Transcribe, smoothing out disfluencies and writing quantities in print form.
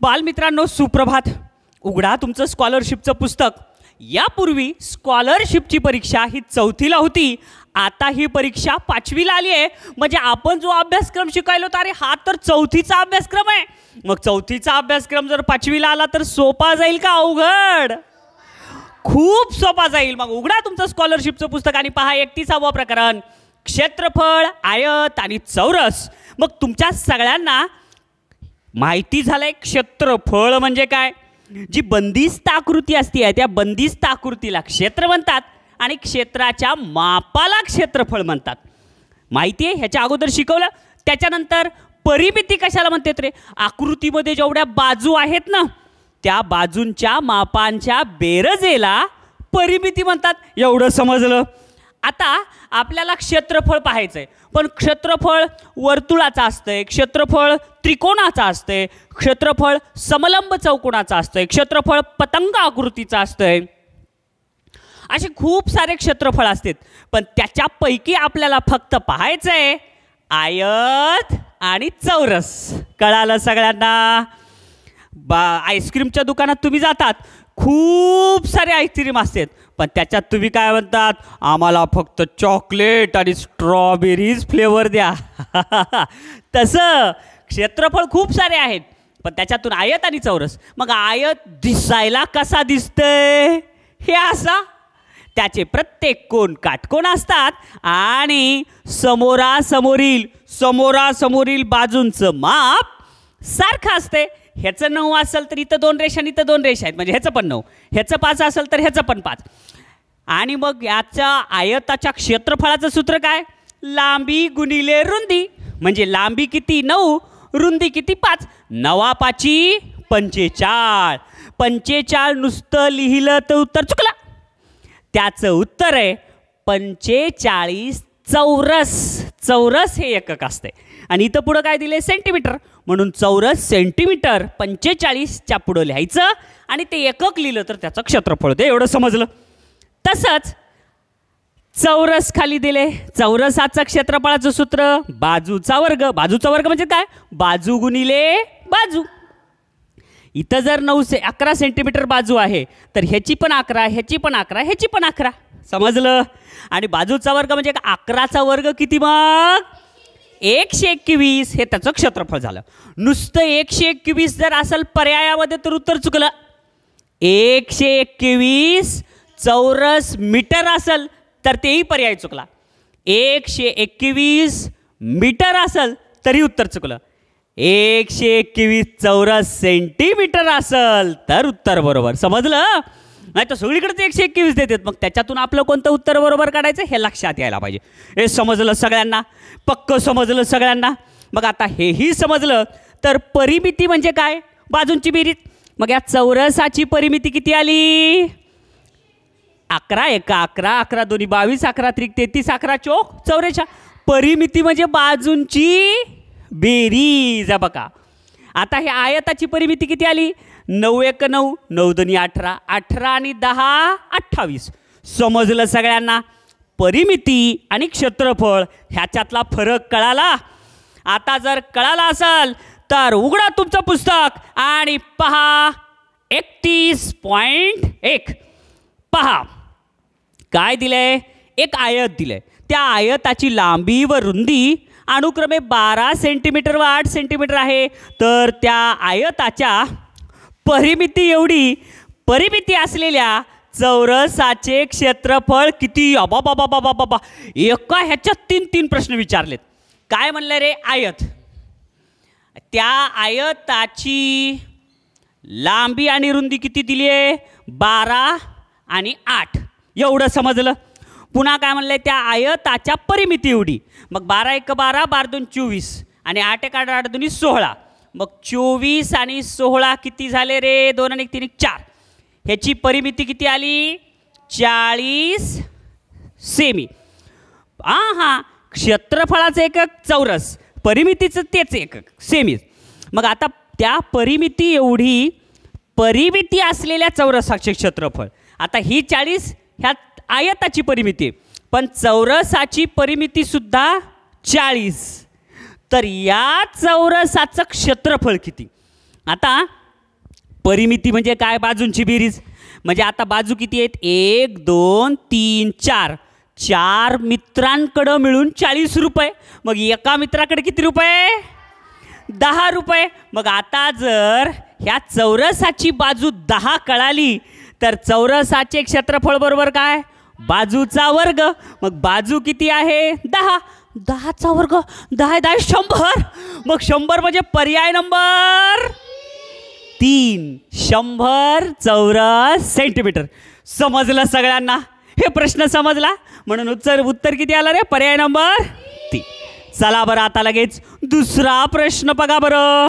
बालमित्रांनो सुप्रभात. उघडा तुमचं स्कॉलरशिपचं पुस्तक. यापूर्वी स्कॉलरशिपची परीक्षा ही 4थीला होती, आता ही परीक्षा 5वीला आली आहे. म्हणजे आपण जो अभ्यासक्रम शिकायलो अरे हा तर 4थीचा अभ्यासक्रम आहे. मग 4थीचा अभ्यासक्रम जर 5वीला आला तर सोपा जाईल का अवघड? खूप सोपा जाईल. मग उघडा तुमचं स्कॉलरशिपचं पुस्तक आणि पहा 31वा प्रकरण, क्षेत्रफळ, आयत आणि चौरस. मग तुमच्या सगळ्यांना माहिती झालंय क्षेत्रफळ म्हणजे काय. जी बंदिस्त आकृती असते त्या बंदिस्त आकृतीला क्षेत्र म्हणतात आणि क्षेत्राच्या मापाला क्षेत्रफळ म्हणतात. माहिती आहे, ह्याच्या अगोदर शिकवलं. त्याच्यानंतर परिमिती कशाला म्हणतात रे? आकृतीमध्ये जेवढ्या बाजू आहेत ना त्या बाजूंच्या मापांच्या बेरजेला परिमिती म्हणतात. एवढं समजलं. आता आपल्याला क्षेत्रफळ पाहायचं आहे, पण क्षेत्रफळ वर्तुळाचं असतंय, क्षेत्रफळ त्रिकोणाचं असतंय, क्षेत्रफळ समलंब चौकोनाचं असतंय, क्षेत्रफळ पतंग आकृतीचं असतंय. असे खूप सारे क्षेत्रफळ असतात. पण त्याच्यापैकी आपल्याला फक्त पाहायचं आहे आयत आणि चौरस. कळालं सगळ्यांना? आईस्क्रीमच्या दुकानात तुम्ही जातात, खूप सारे आईस्क्रीम असतात, पण त्याच्यात तुम्ही काय म्हणतात? आम्हाला फक्त चॉकलेट आणि स्ट्रॉबेरीज फ्लेवर द्या. तसं क्षेत्रफळ खूप सारे आहेत, पण त्याच्यातून आयत आणि चौरस. मग आयत दिसायला कसा दिसतंय? हे असा. त्याचे प्रत्येक कोण काटकोन असतात आणि समोरासमोरील बाजूंचं माप सारखं असते. ह्याचं 9 असेल तर इथं 2 रेषा आणि इथं 2 रेषा आहेत, म्हणजे ह्याचं पण 9. ह्याचं 5 असेल तर ह्याचं पण 5. आणि मग याच्या आयताच्या क्षेत्रफळाचं सूत्र काय? लांबी गुणिले रुंदी. म्हणजे लांबी किती? 9, रुंदी किती? 5. 9 5 45. 45 नुसतं लिहिलं तर उत्तर चुकलं. त्याचं उत्तर आहे 45 चौरस. चौरस हे एकक असते. आणि इथं पुढं काय दिले? सेंटीमीटर. म्हणून चौरस सेंटीमीटर 45च्या पुढं लिहायचं आणि ते एकक लिहिलं तर त्याचं क्षेत्रफळ होते. एवढं समजलं. तसंच चौरस खाली दिले. चौरसाचं क्षेत्रफळाचं सूत्र बाजूचा वर्ग. बाजूचा वर्ग म्हणजे काय? बाजू गुणिले बाजू. इथं जर 11 सेंटीमीटर बाजू आहे तर ह्याची पण 11, ह्याची पण 11, ह्याची पण 11. समजलं? आणि बाजूचा वर्ग म्हणजे 11चा वर्ग किती? मग 121. हे त्याचं क्षेत्रफळ झालं. नुसतं 121 जर असेल पर्यायामध्ये तर उत्तर चुकलं. 121 चौरस मीटर असेल तर तेही पर्याय चुकला. 121 मीटर असेल तरी उत्तर चुकलं. 121 चौरस सेंटीमीटर असेल तर उत्तर बरोबर. समजलं? नाही तर सगळीकडेच 121 देतात. मग त्याच्यातून आपलं कोणतं उत्तर बरोबर काढायचं हे लक्षात यायला पाहिजे. हे समजलं सगळ्यांना? पक्क समजलं सगळ्यांना? मग आता हेही समजलं तर परिमिती म्हणजे काय? बाजूंची बेरीज. मग या चौरसाची परिमिती किती आली? 11 × 11, 11 × 2 22, 11 × 3 33, 11 चौक 44. परिमिती म्हणजे बाजूंची बेरीज. बघा आता हे आयताची परिमिती किती आली? 9 × 1 9, 9 × 2 18, 18 आणि 10 28. समजलं सगळ्यांना? परिमिती आणि क्षेत्रफळ ह्याच्यातला फरक कळाला? आता जर कळाला असेल तर उघडा तुमचं पुस्तक आणि पहा 31.1. पहा काय दिलंय? एक आयत दिलंय. त्या आयताची लांबी व रुंदी अनुक्रमे 12 सेंटीमीटर व 8 सेंटीमीटर आहे. तर त्या आयताच्या परिमिती एवढी परिमिती असलेल्या चौरसाचे क्षेत्रफळ किती? बाबा एका ह्याच्यात 3 प्रश्न विचारलेत. काय म्हणलं रे? आयत. त्या आयताची लांबी आणि रुंदी किती दिली आहे? 12 आणि 8. एवढं समजलं. पुन्हा काय म्हणलंय? त्या आयताच्या परिमिती एवढी. मग 12 × 1 12, 12 × 2 24 आणि 8 × 8 8 2 16. मग 24 आणि 16 किती झाले रे? 2 आणि 1 3 4. ह्याची परिमिती किती आली? 40 सेमी. हां क्षेत्रफळाचं एकक चौरस, परिमितीचं तेच एकक सेमी. मग आता त्या परिमिती एवढी परिमिती असलेल्या चौरसाचे क्षेत्रफळ. आता ही 40 ह्या आयताची परिमिती, पण चौरसाची परिमिती सुद्धा 40. तर या चौरसाचं क्षेत्रफळ किती? आता परिमिती म्हणजे काय? बाजूंची बेरीज. म्हणजे आता बाजू किती आहेत? 1 2 3 4. 4 मित्रांकडं मिळून 40 रुपये. मग एका मित्राकडे किती रुपये? 10 रुपये. मग आता जर ह्या चौरसाची बाजू 10 कळाली तर चौरसाचे क्षेत्रफळ बरोबर काय? बाजूचा वर्ग. मग बाजू किती आहे? 10. 10चा वर्ग 10 10 100. मग 100 म्हणजे पर्याय नंबर 3. 100 चौरस सेंटीमीटर. समजलं सगळ्यांना? हे प्रश्न समजला म्हणून उत्तर किती आलं रे? पर्याय नंबर 3. चला बरं आता लगेच दुसरा प्रश्न बघा बरं.